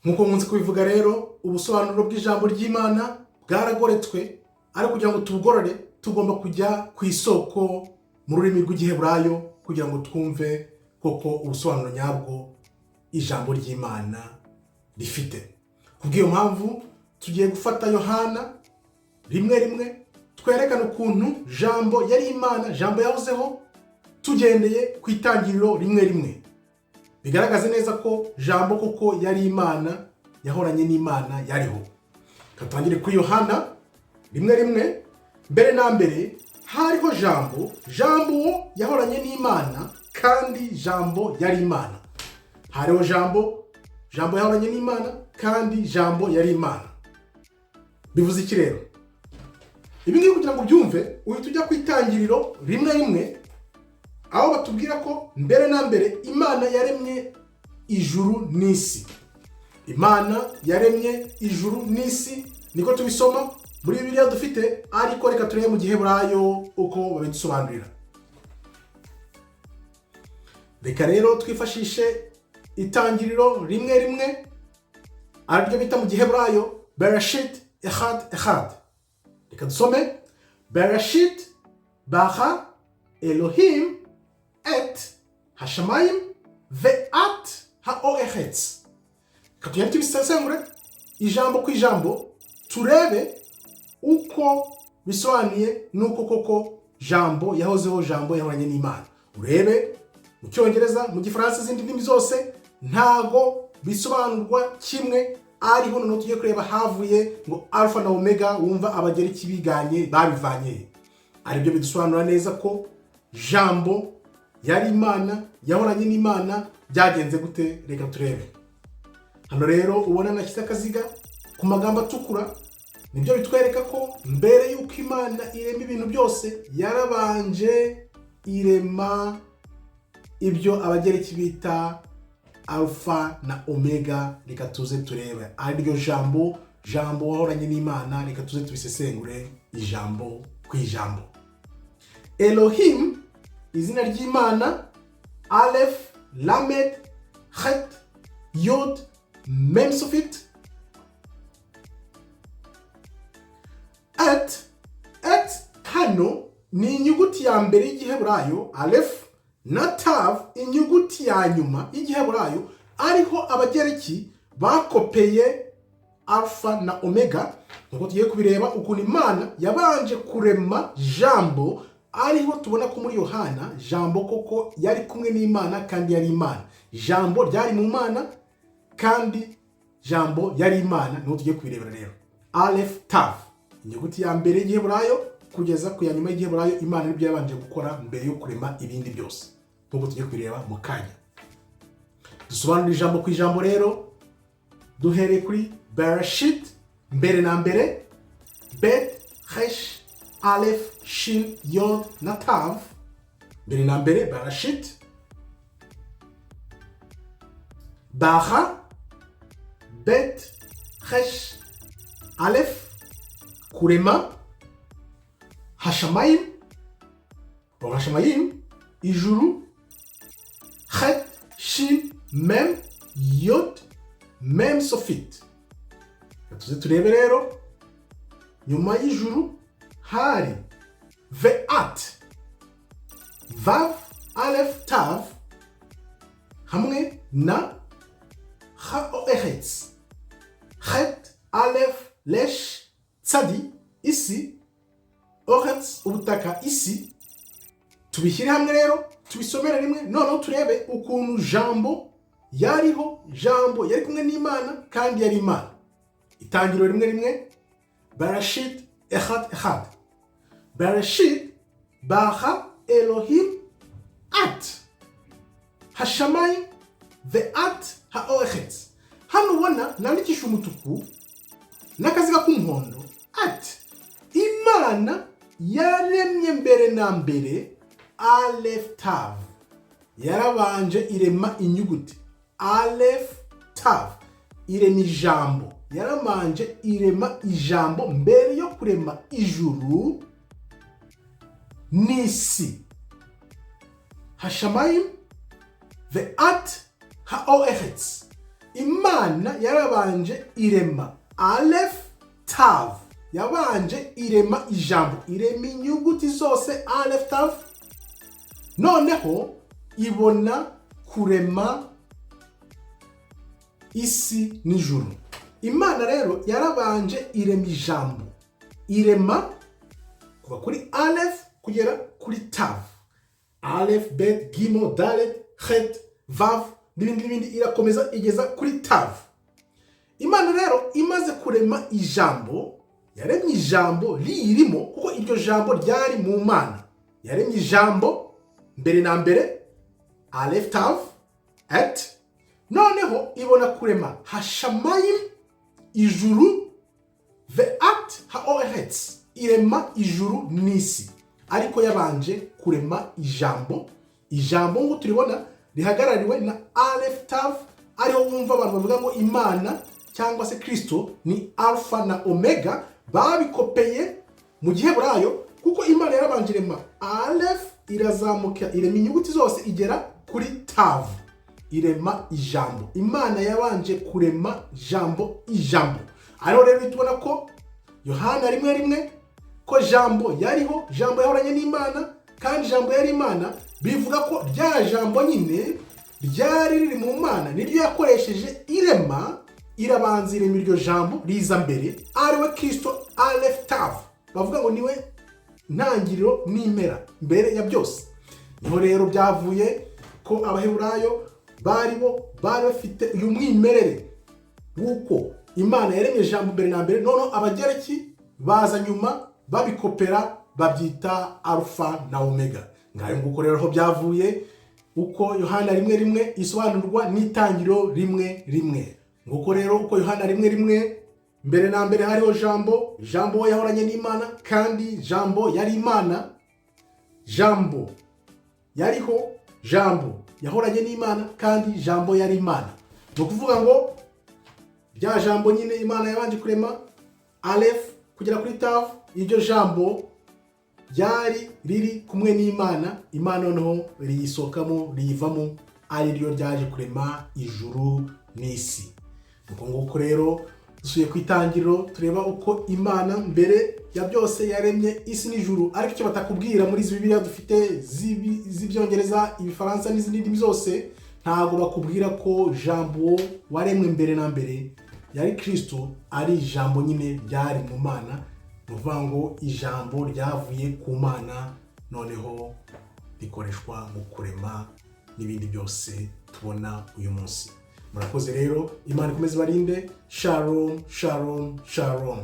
nkuko nkunze kubivuga rero, ubusobanuro bw'ijambo ry'Imana bwaragoretswe, ari kugira ngo tubugorore tugomba kujya ku isoko mu rurimi rw'Igiheburayo kugira ngo twumve koko ubusobanuro nyabwo ijambo ry'Imana rifite. Kubw'iyo mpamvu tugiye gufata Yohana rimwe twerekana ukuntu jambo yari Imana, jambo yahozeho, tugendeye ku itangiriro rimwe. Bigaragaze neza ko jambo koko yari Imana, yahoranye n'Imana, yariho. Katangire kuri Yohana rimwe. Mbere na mbere hariho jambo uwo yahoranye n'Imana kandi jambo yari Imana. Hariho jambo yahoranye n'Imana kandi jambo yari Imana. Bivuze iki rero? Ibi ngibi kugira ngo byumve, uhita ujya ku itangiriro rimwe, aho batubwira ko mbere na mbere Imana yaremye ijuru n'isi. Imana yaremye ijuru n'isi, niko tubisoma muri Bibiliya dufite, ariko reka turebe mu Giheburayo uko babidusobanurira. Reka rero twifashishe itangiriro rimwe, aribyo bita mu Giheburayo Bereshit echad. Reka dusome Bereshit bara Elohim et hashamayim ve'at ha'oretz. Katuyari tubisesengure ijambo ku ijambo, turebe uko bisobanuye nuko koko jambo yahozeho, jambo yahoranye n'Imana. Urebe mu Cyongereza, mu Gifaransa, izindi ndimi zose ntago bisobanurwa kimwe. Ariho none tugiye kureba havuye ngo alpha na omega, wumva abagereki biganye babivanye. Aribyo bidusobanura neza ko jambo yari Imana, yahoranye n'Imana. Byagenze gute? Reka turebe. Hano rero ubona nashyize akaziga ku magambo atukura, nibyo bitwereka ko mbere y'uko Imana irema ibintu byose, yarabanje irema ibyo abagereki bita alpha na omega. Reka tuze turebe ariryo jambo wahoranye n'Imana. Reka tuze tubisesengure ijambo ku ijambo. Elohim, izina ry'Imana, Aleph, Lamed, Het, Yod, Mem Sofit. Et hano ni inyuguti ya mbere y'Igiheburayo, Aleph, na Tav, inyuguti ya nyuma y'Igiheburayo, ariho abagereki bakopeye alpha na omega. Nuko tugiye kubireba ukuntu Imana yabanje kurema jambo, ariho tubona ko muri Yohana jambo koko yari kumwe n'Imana kandi yari Imana. Jambo ryari mu Mana kandi jambo yari Imana. Nuko tugiye kubirebera rero. Aleph Tav, inyuguti ya mbere y'Igiheburayo kugeza ku ya nyuma y'Igiheburayo, Imana nibyo yabanje gukora mbere yo kurema ibindi byose. Nuko tugiye kubireba mu kanya. Dusobanura ijambo ku ijambo rero, duhereye kuri Bereshit, mbere na mbere, Bet, Resh, Aleph, Shin, Yod na Tav. Mbere na mbere Bereshit. Bara, Bet, Resh, Aleph, kurema. Hashamayim, ijuru. Het, Shin, Mem, Yod, Mem Sofit. Tuze turebe rero, nyuma y'ijuru hari Ve'at, Vav, Aleph, Tav, hamwe na Ha'oretz. Het, Aleph, Lesh, Tzadi, isi. Oretz, ubutaka, isi. Tubishyire hamwe rero, tubisomere rimwe, noneho turebe ukuntu jambo yariho, jambo yari kumwe n'Imana kandi yari Imana. Itangiriro rimwe, Bereshit echad. Bereshit bara Elohim at hashamayim ve'at ha'oretz. Hano ubona nandikisha umutuku n'akaziga k'umuhondo, at. Imana yaremye mbere na mbere, Aleph Tav. Yarabanje irema inyuguti Aleph Tav, irema ijambo. Yarabanje irema ijambo mbere yo kurema ijuru n'isi. Hashamayim ve'at ha'oretz. Imana yarabanje irema Aleph Tav, yabanje irema ijambo, irema inyuguti zose Aleph Tav, noneho ibona kurema isi n'ijuru. Imana rero yarabanje irema ijambo, irema kuva kuri Aleph kugera kuri Tav, Aleph, Bet, Gimel, Dalet, Het, Vav, n'ibindi irakomeza igeza kuri Tav. Imana rero imaze kurema ijambo, yaremye ijambo ririmo, kuko iryo jambo ryari mu Mana. Yaremye ijambo mbere na mbere, Aleph Tav, Et, noneho ibona kurema Hashamayim, ijuru, Ve'at Ha'oretz, irema ijuru n'isi. Ariko yabanje kurema ijambo, ijambo ngo turibona rihagarariwe na Aleph Tav, ariho wumva abantu bavuga ngo Imana cyangwa se Kristo ni Alpha na Omega, babikopeye mu Giheburayo, kuko Imana yarabanje irema Aleph, irazamuka irema inyuguti zose igera kuri Tav, irema ijambo. Imana yabanje kurema ijambo. Ariho rero tubona ko Yohana 1:1 ko jambo yariho, jambo yahoranye n'Imana, kandi jambo yari Imana, bivuga ko rya jambo nyine ryari riri mu Mana niryo yakoresheje irema, irabanza irema iryo jambo riza mbere, ariwe Kristo Aleph Tav, bavuga ngo niwe ntangiriro n'impera mbere ya byose. Niho rero byavuye ko Abaheburayo bari bafite uyu mwimerere wuko Imana yaremye ijambo mbere na mbere, noneho Abagereki baza nyuma babikopera babyita Alpha na Omega. Ngayo nguko rero ho byavuye, uko Yohana 1:1 isobanurwa n'itangiriro 1:1. Nguko rero uko Yohana 1:1, mbere na mbere hariho jambo, jambo yahoranye n'Imana, kandi jambo yari Imana, jambo yariho, jambo yahoranye n'Imana, kandi jambo yari Imana. No kuvuga ngo rya jambo nyine Imana yabanje kurema Aleph kugera kuri Tav, iryo jambo ryari riri kumwe n'Imana, Imana noneho riyisokamo, riyivamo, ari ryo ryaje kurema ijuru n'isi. Nuko nguko rero dusuye ku itangiriro tureba uko Imana mbere ya byose yaremye isi n'ijuru. Ariko icyo batakubwira muri izi Bibiliya dufite z'ibyongereza, ibifaransa n'izindi ndimi zose, ntago bakubwira ko jambo waremwe mbere na mbere yari Kristo, ari ijambo nyine ryari mu Mana. Nuvuga ngo ijambo ryavuye ku Mana, noneho rikoreshwa mu kurema n'ibindi byose tubona uyu munsi. Murakoze rero, Imana ikomeze barinde. Shalom, shalom, shalom.